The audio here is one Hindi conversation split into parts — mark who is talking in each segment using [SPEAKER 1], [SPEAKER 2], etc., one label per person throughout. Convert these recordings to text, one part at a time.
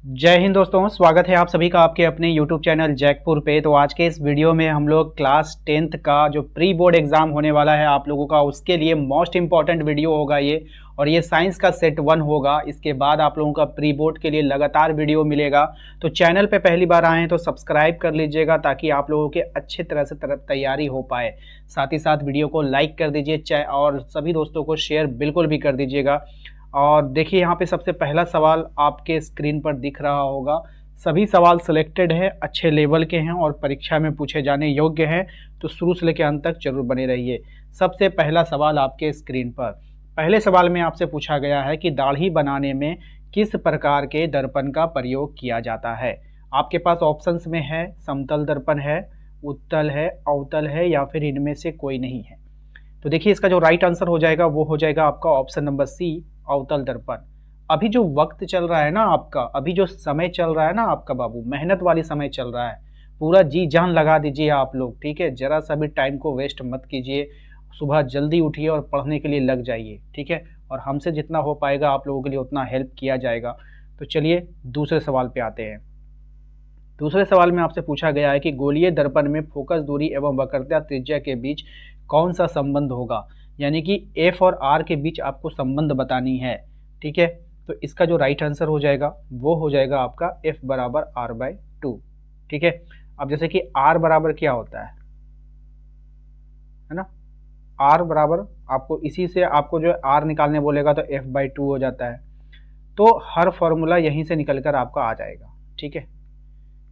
[SPEAKER 1] जय हिंद दोस्तों, स्वागत है आप सभी का आपके अपने YouTube चैनल जैकपुर पे। तो आज के इस वीडियो में हम लोग क्लास 10th का जो प्री बोर्ड एग्जाम होने वाला है आप लोगों का, उसके लिए मोस्ट इंपॉर्टेंट वीडियो होगा ये। और ये साइंस का सेट 1 होगा। इसके बाद आप लोगों का प्री बोर्ड के लिए लगातार वीडियो मिलेगा। तो चैनल पे पहली बार आए हैं तो सब्सक्राइब कर लीजिएगा ताकि आप लोगों के अच्छे तरह से तैयारी हो पाए। साथ ही साथ वीडियो को लाइक कर दीजिए और सभी दोस्तों को शेयर बिल्कुल भी कर दीजिएगा। और देखिए यहाँ पे सबसे पहला सवाल आपके स्क्रीन पर दिख रहा होगा। सभी सवाल सिलेक्टेड है, अच्छे लेवल के हैं और परीक्षा में पूछे जाने योग्य हैं। तो शुरू से लेकर अंत तक जरूर बने रहिए। सबसे पहला सवाल आपके स्क्रीन पर, पहले सवाल में आपसे पूछा गया है कि दाढ़ी बनाने में किस प्रकार के दर्पण का प्रयोग किया जाता है। आपके पास ऑप्शंस में है समतल दर्पण है, उत्तल है, अवतल है या फिर इनमें से कोई नहीं है। तो देखिए इसका जो राइट आंसर हो जाएगा वो हो जाएगा आपका ऑप्शन नंबर सी, अवतल दर्पण। अभी जो वक्त चल रहा है ना आपका, अभी जो समय चल रहा है ना आपका बाबू, मेहनत वाली समय चल रहा है। पूरा जी जान लगा दीजिए आप लोग, ठीक है। जरा सा भी टाइम को वेस्ट मत कीजिए। सुबह जल्दी उठिए और पढ़ने के लिए लग जाइए, ठीक है। और हमसे जितना हो पाएगा आप लोगों के लिए उतना हेल्प किया जाएगा। तो चलिए दूसरे सवाल पे आते हैं। दूसरे सवाल में आपसे पूछा गया है कि गोलीय दर्पण में फोकस दूरी एवं वक्रता त्रिज्या के बीच कौन सा संबंध होगा। यानी कि एफ और आर के बीच आपको संबंध बतानी है, ठीक है। तो इसका जो राइट आंसर हो जाएगा वो हो जाएगा आपका एफ बराबर आर बाई 2, ठीक है। अब जैसे कि आर बराबर क्या होता है ना, आर बराबर आपको इसी से आपको जो आर निकालने बोलेगा तो एफ बाई 2 हो जाता है। तो हर फॉर्मूला यहीं से निकल कर आपका आ जाएगा, ठीक है।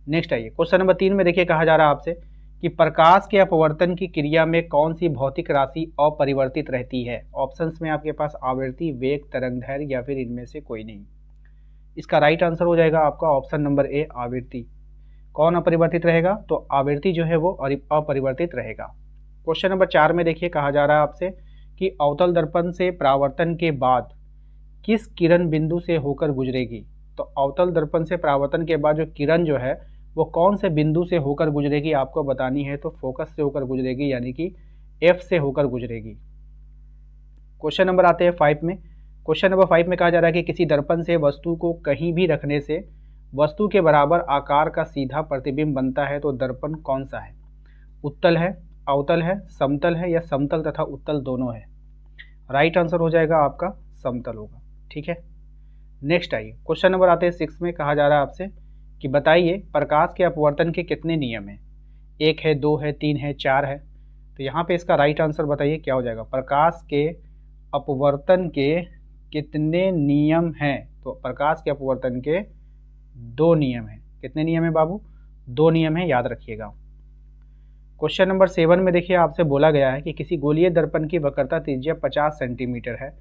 [SPEAKER 1] नेक्स्ट आइए क्वेश्चन नंबर 3 में देखिए कहा जा रहा है आपसे कि प्रकाश के अपवर्तन की क्रिया में कौन सी भौतिक राशि अपरिवर्तित रहती है। ऑप्शंस में आपके पास आवृत्ति, वेग, तरंगदैर्घ्य या फिर इनमें से कोई नहीं। इसका राइट आंसर हो जाएगा आपका ऑप्शन नंबर ए, आवृत्ति। कौन अपरिवर्तित रहेगा, तो आवृत्ति जो है वो अपरिवर्तित रहेगा। क्वेश्चन नंबर 4 में देखिए कहा जा रहा है आपसे कि अवतल दर्पण से परावर्तन के बाद किस किरण बिंदु से होकर गुजरेगी। तो अवतल दर्पण से परावर्तन के बाद जो किरण जो है वो कौन से बिंदु से होकर गुजरेगी आपको बतानी है। तो फोकस से होकर गुजरेगी, यानी कि एफ से होकर गुजरेगी। क्वेश्चन नंबर आते हैं 5 में। क्वेश्चन नंबर 5 में कहा जा रहा है कि किसी दर्पण से वस्तु को कहीं भी रखने से वस्तु के बराबर आकार का सीधा प्रतिबिंब बनता है। तो दर्पण कौन सा है, उत्तल है, अवतल है, समतल है या समतल तथा उत्तल दोनों है। राइट आंसर हो जाएगा आपका समतल होगा, ठीक है। नेक्स्ट आइए क्वेश्चन नंबर आते हैं 6 में। कहा जा रहा है आपसे कि बताइए प्रकाश के अपवर्तन के कितने नियम हैं। 1 है, 2 है, 3 है, 4 है। तो यहाँ पे इसका राइट आंसर बताइए क्या हो जाएगा। प्रकाश के अपवर्तन के कितने नियम हैं। तो प्रकाश के अपवर्तन के 2 नियम हैं। कितने नियम है बाबू, 2 नियम है, याद रखिएगा। क्वेश्चन नंबर 7 में देखिए आपसे बोला गया है कि किसी गोलीय दर्पण की वक्रता त्रिज्या 50 सेंटीमीटर है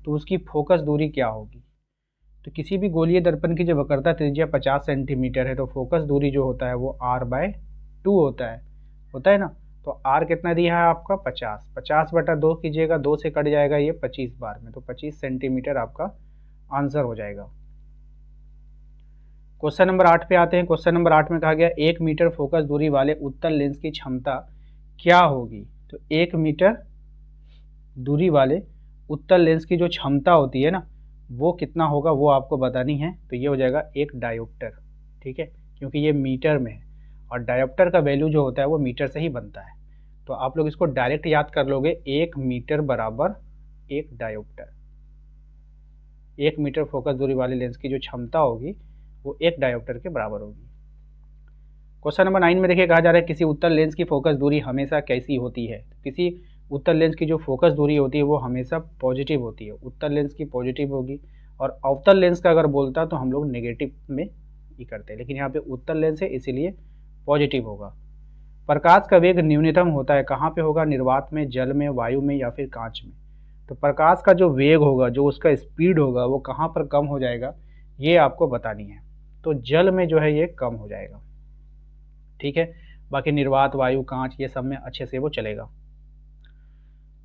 [SPEAKER 1] तो उसकी फोकस दूरी क्या होगी। तो किसी भी गोलीय दर्पण की जो वक्रता त्रिज्या 50 सेंटीमीटर है तो फोकस दूरी जो होता है वो r बाय 2 होता है ना। तो r कितना दिया है आपका 50, 50/2 कीजिएगा, 2 से कट जाएगा ये 25 बार में, तो 25 सेंटीमीटर आपका आंसर हो जाएगा। क्वेश्चन नंबर 8 पे आते हैं। क्वेश्चन नंबर 8 में कहा गया 1 मीटर फोकस दूरी वाले उत्तल लेंस की क्षमता क्या होगी। तो 1 मीटर दूरी वाले उत्तल लेंस की जो क्षमता होती है ना वो कितना होगा वो आपको बतानी है। तो ये हो जाएगा 1 डायोप्टर, ठीक है, क्योंकि ये मीटर में है और डायोप्टर का वैल्यू जो होता है वो मीटर से ही बनता है। तो आप लोग इसको डायरेक्ट याद कर लोगे, 1 मीटर बराबर 1 डायोप्टर। 1 मीटर फोकस दूरी वाले लेंस की जो क्षमता होगी वो 1 डायोप्टर के बराबर होगी। क्वेश्चन नंबर 9 में देखिए कहा जा रहा है किसी उत्तल लेंस की फोकस दूरी हमेशा कैसी होती है। किसी उत्तल लेंस की जो फोकस दूरी होती है वो हमेशा पॉजिटिव होती है। उत्तल लेंस की पॉजिटिव होगी और अवतल लेंस का अगर बोलता तो हम लोग नेगेटिव में ही करते हैं, लेकिन यहाँ पे उत्तल लेंस है इसीलिए पॉजिटिव होगा। प्रकाश का वेग न्यूनतम होता है कहाँ पे होगा, निर्वात में, जल में, वायु में या फिर कांच में। तो प्रकाश का जो वेग होगा, जो उसका स्पीड होगा वो कहाँ पर कम हो जाएगा ये आपको बतानी है। तो जल में जो है ये कम हो जाएगा, ठीक है। बाकी निर्वात, वायु, कांच ये सब में अच्छे से वो चलेगा।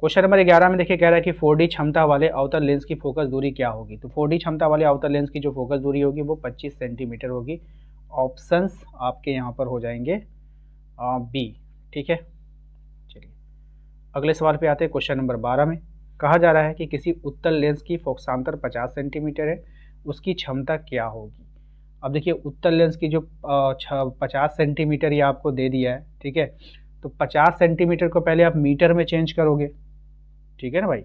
[SPEAKER 1] क्वेश्चन नंबर 11 में देखिए कह रहा है कि 4D क्षमता वाले अवतल लेंस की फोकस दूरी क्या होगी। तो 4D क्षमता वाले अवतल लेंस की जो फोकस दूरी होगी वो 25 सेंटीमीटर होगी। ऑप्शंस आपके यहाँ पर हो जाएंगे बी, ठीक है। चलिए अगले सवाल पे आते हैं। क्वेश्चन नंबर 12 में कहा जा रहा है कि किसी उत्तल लेंस की फोकसांतर 50 सेंटीमीटर है, उसकी क्षमता क्या होगी। अब देखिए उत्तल लेंस की जो 50 सेंटीमीटर ये आपको दे दिया है, ठीक है। तो 50 सेंटीमीटर को पहले आप मीटर में चेंज करोगे, ठीक है ना भाई।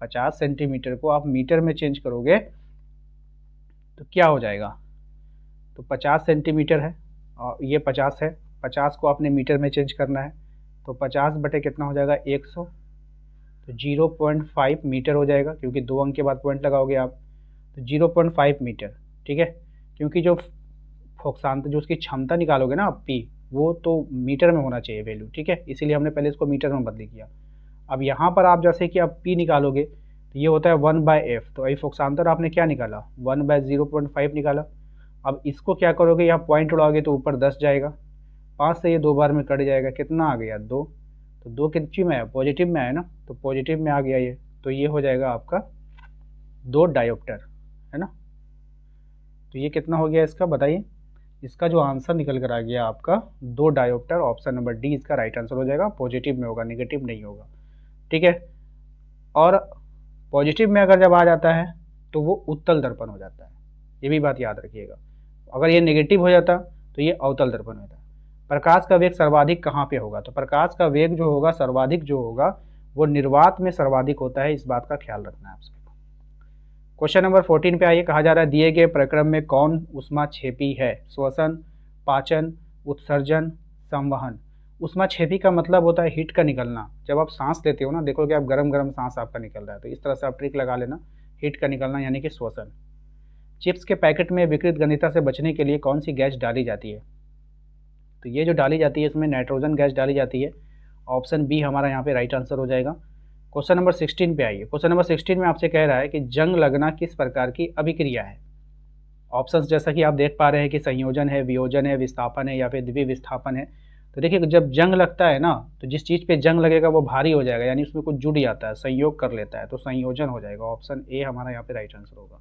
[SPEAKER 1] 50 सेंटीमीटर को आप मीटर में चेंज करोगे तो क्या हो जाएगा, तो 50 सेंटीमीटर है और ये 50 है, 50 को आपने मीटर में चेंज करना है, तो 50 बटे कितना हो जाएगा 100, तो 0.5 मीटर हो जाएगा, क्योंकि 2 अंक के बाद पॉइंट लगाओगे आप, तो 0.5 मीटर, ठीक है। क्योंकि जो फोकसांतर जो उसकी क्षमता निकालोगे ना आप पी, वो तो मीटर में होना चाहिए वैल्यू, ठीक है, इसीलिए हमने पहले इसको मीटर में बदली किया। अब यहाँ पर आप जैसे कि आप पी निकालोगे तो ये होता है 1/f, तो आई फोकसांतर आपने क्या निकाला 1/0.5 निकाला। अब इसको क्या करोगे, यहाँ पॉइंट उड़ाओगे तो ऊपर 10 जाएगा, 5 से ये 2 बार में कट जाएगा, कितना आ गया 2, तो 2 कितनी में है, पॉजिटिव में आया ना, तो पॉजिटिव में आ गया ये, तो ये हो जाएगा आपका 2 डायोप्टर, है ना। तो ये कितना हो गया इसका बताइए, इसका जो आंसर निकल कर आ गया आपका 2 डायोप्टर, ऑप्शन नंबर डी इसका राइट आंसर हो जाएगा, पॉजिटिव में होगा, नेगेटिव नहीं होगा, ठीक है। और पॉजिटिव में अगर जब आ जाता है तो वो उत्तल दर्पण हो जाता है, ये भी बात याद रखिएगा। अगर ये नेगेटिव हो जाता तो ये अवतल दर्पण होता है। प्रकाश का वेग सर्वाधिक कहाँ पे होगा, तो प्रकाश का वेग जो होगा सर्वाधिक जो होगा वो निर्वात में सर्वाधिक होता है, इस बात का ख्याल रखना है आप सबको। क्वेश्चन नंबर 14 पे आइए, कहा जा रहा है दिए गए प्रक्रम में कौन ऊष्माक्षेपी है, श्वसन, पाचन, उत्सर्जन, संवहन। ऊष्माक्षेपी का मतलब होता है हीट का निकलना, जब आप सांस लेते हो ना, देखोगे आप गरम गरम सांस आपका निकल रहा है, तो इस तरह से आप ट्रिक लगा लेना, हीट का निकलना यानी कि श्वसन। चिप्स के पैकेट में विकृत गंधिता से बचने के लिए कौन सी गैस डाली जाती है, तो ये जो डाली जाती है इसमें नाइट्रोजन गैस डाली जाती है, ऑप्शन बी हमारा यहाँ पे राइट आंसर हो जाएगा। क्वेश्चन नंबर 16 पे आइए, क्वेश्चन नंबर 16 में आपसे कह रहा है कि जंग लगना किस प्रकार की अभिक्रिया है। ऑप्शंस जैसा कि आप देख पा रहे हैं कि संयोजन है, वियोजन है, विस्थापन है या फिर द्विविस्थापन है। तो देखिए जब जंग लगता है ना, तो जिस चीज़ पे जंग लगेगा वो भारी हो जाएगा, यानी उसमें कुछ जुड़ जाता है, संयोग कर लेता है, तो संयोजन हो जाएगा, ऑप्शन ए हमारा यहाँ पे राइट आंसर होगा।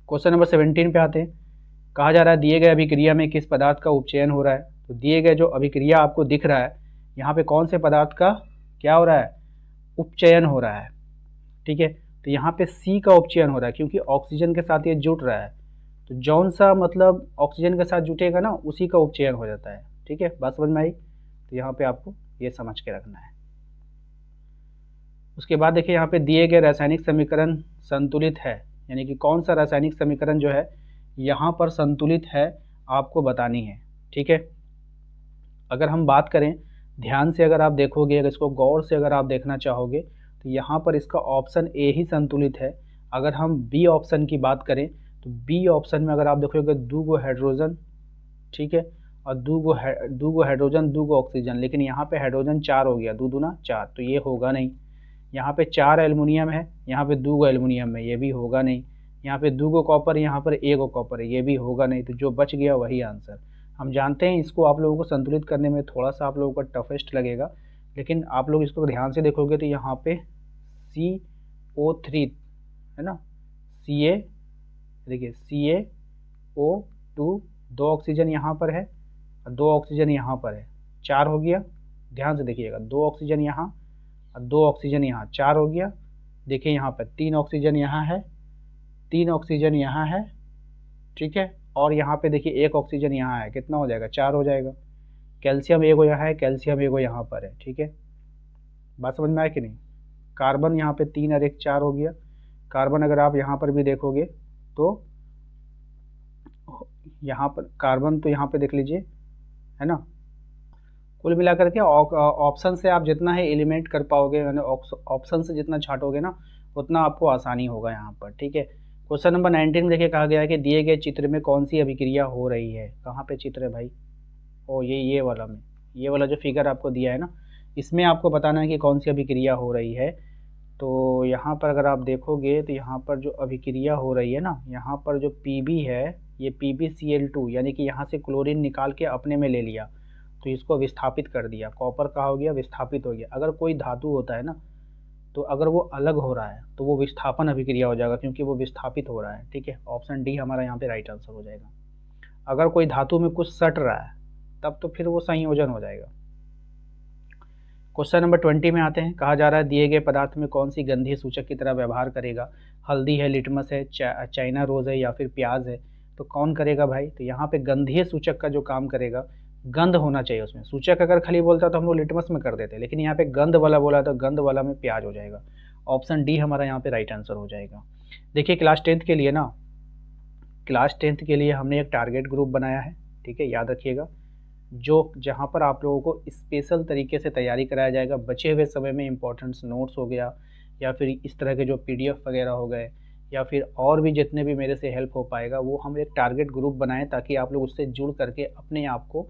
[SPEAKER 1] क्वेश्चन नंबर 17 पे आते हैं, कहा जा रहा है दिए गए अभिक्रिया में किस पदार्थ का उपचयन हो रहा है। तो दिए गए जो अभिक्रिया आपको दिख रहा है यहाँ पे कौन से पदार्थ का क्या हो रहा है, उपचयन हो रहा है, ठीक है। तो यहाँ पे सी का उपचयन हो रहा है, क्योंकि ऑक्सीजन के साथ ये जुट रहा है, तो जौन सा मतलब ऑक्सीजन के साथ जुटेगा ना उसी का उपचयन हो जाता है, ठीक है, बात समझ में आई। तो यहाँ पे आपको ये समझ के रखना है। उसके बाद देखिए यहाँ पे दिए गए रासायनिक समीकरण संतुलित है, यानी कि कौन सा रासायनिक समीकरण जो है यहाँ पर संतुलित है आपको बतानी है, ठीक है। अगर हम बात करें ध्यान से, अगर आप देखोगे, अगर इसको गौर से अगर आप देखना चाहोगे तो यहाँ पर इसका ऑप्शन ए ही संतुलित है। अगर हम बी ऑप्शन की बात करें तो बी ऑप्शन में अगर आप देखोगे 2 हाइड्रोजन, ठीक है, और 2 हाइड्रोजन 2 ऑक्सीजन, लेकिन यहाँ पे हाइड्रोजन 4 हो गया, 2 दूना 4, तो ये होगा नहीं। यहाँ पे 4 एल्युमिनियम है, यहाँ पे 2 एल्युमिनियम है, ये भी होगा नहीं। यहाँ पे 2 कॉपर, यहाँ पर 1 कॉपर है, ये भी होगा नहीं। तो जो बच गया वही आंसर। हम जानते हैं इसको आप लोगों को संतुलित करने में थोड़ा सा आप लोगों को टफेस्ट लगेगा, लेकिन आप लोग इसको ध्यान से देखोगे तो यहाँ पे CO3 है ना, Ca, देखिए CaO2, 2 ऑक्सीजन यहाँ पर है और 2 ऑक्सीजन यहाँ पर है, 4 हो गया। ध्यान से देखिएगा, 2 ऑक्सीजन यहाँ और 2 ऑक्सीजन यहाँ, 4 हो गया। देखिए यहाँ पर 3 ऑक्सीजन यहाँ है, 3 ऑक्सीजन यहाँ है, ठीक है, और यहाँ पे देखिए 1 ऑक्सीजन यहाँ है, कितना हो जाएगा 4 हो जाएगा। कैल्शियम एगो यहाँ है, कैल्शियम एगो यहाँ पर है, ठीक है, बात समझ में आया कि नहीं। कार्बन यहाँ पे 3 और 1 4 हो गया। कार्बन अगर आप यहाँ पर भी देखोगे तो यहाँ पर कार्बन तो यहाँ पे देख लीजिए, है ना। कुल मिलाकर के ऑप्शन से आप जितना है एलिमेंट कर पाओगे, यानी ऑप्शन से जितना छाटोगे ना उतना आपको आसानी होगा यहाँ पर, ठीक है। क्वेश्चन नंबर 19 में देखिए कहा गया है कि दिए गए चित्र में कौन सी अभिक्रिया हो रही है। कहाँ पे चित्र है भाई, ओ ये वाला में, ये वाला जो फिगर आपको दिया है ना, इसमें आपको बताना है कि कौन सी अभिक्रिया हो रही है। तो यहाँ पर अगर आप देखोगे तो यहाँ पर जो अभिक्रिया हो रही है ना, यहाँ पर जो Pb है ये PbCl2, यानी कि यहाँ से क्लोरीन निकाल के अपने में ले लिया, तो इसको विस्थापित कर दिया, कॉपर का हो गया विस्थापित हो गया। अगर कोई धातु होता है ना, तो अगर वो अलग हो रहा है तो वो विस्थापन अभिक्रिया हो जाएगा, क्योंकि वो विस्थापित हो रहा है, ठीक है, ऑप्शन डी हमारा यहाँ पे राइट आंसर हो जाएगा। अगर कोई धातु में कुछ सट रहा है तब तो फिर वो संयोजन हो जाएगा। क्वेश्चन नंबर 20 में आते हैं, कहा जा रहा है दिए गए पदार्थ में कौन सी गंधीय सूचक की तरह व्यवहार करेगा। हल्दी है, लिटमस है, चाइना रोज है या फिर प्याज है। तो कौन करेगा भाई? तो यहाँ पे गंधीय सूचक का जो काम करेगा, गंध होना चाहिए उसमें। सूचक अगर खाली बोलता तो हम लोग लिटमस में कर देते, लेकिन यहाँ पे गंध वाला बोला तो गंध वाला में प्याज हो जाएगा। ऑप्शन डी हमारा यहाँ पे राइट आंसर हो जाएगा। देखिए क्लास 10th के लिए ना, क्लास 10th के लिए हमने एक टारगेट ग्रुप बनाया है, ठीक है, याद रखिएगा, जो जहाँ पर आप लोगों को स्पेशल तरीके से तैयारी कराया जाएगा। बचे हुए समय में इंपॉर्टेंट्स नोट्स हो गया, या फिर इस तरह के जो PDF वगैरह हो गए, या फिर और भी जितने भी मेरे से हेल्प हो पाएगा, वो हम एक टारगेट ग्रुप बनाएं ताकि आप लोग उससे जुड़ करके अपने आप को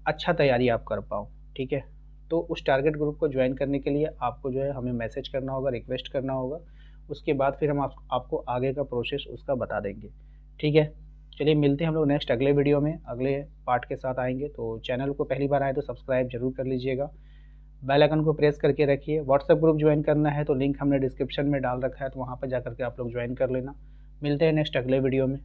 [SPEAKER 1] अच्छा तैयारी आप कर पाओ, ठीक है। तो उस टारगेट ग्रुप को ज्वाइन करने के लिए आपको जो है हमें मैसेज करना होगा, रिक्वेस्ट करना होगा। उसके बाद फिर हम आपको आगे का प्रोसेस उसका बता देंगे, ठीक है। चलिए मिलते हैं हम लोग नेक्स्ट अगले वीडियो में, अगले पार्ट के साथ आएंगे। तो चैनल को पहली बार आए तो सब्सक्राइब जरूर कर लीजिएगा, बेल आइकन को प्रेस करके रखिए। व्हाट्सएप ग्रुप ज्वाइन करना है तो लिंक हमने डिस्क्रिप्शन में डाल रखा है, तो वहाँ पर जा करके आप लोग ज्वाइन कर लेना। मिलते हैं नेक्स्ट अगले वीडियो में।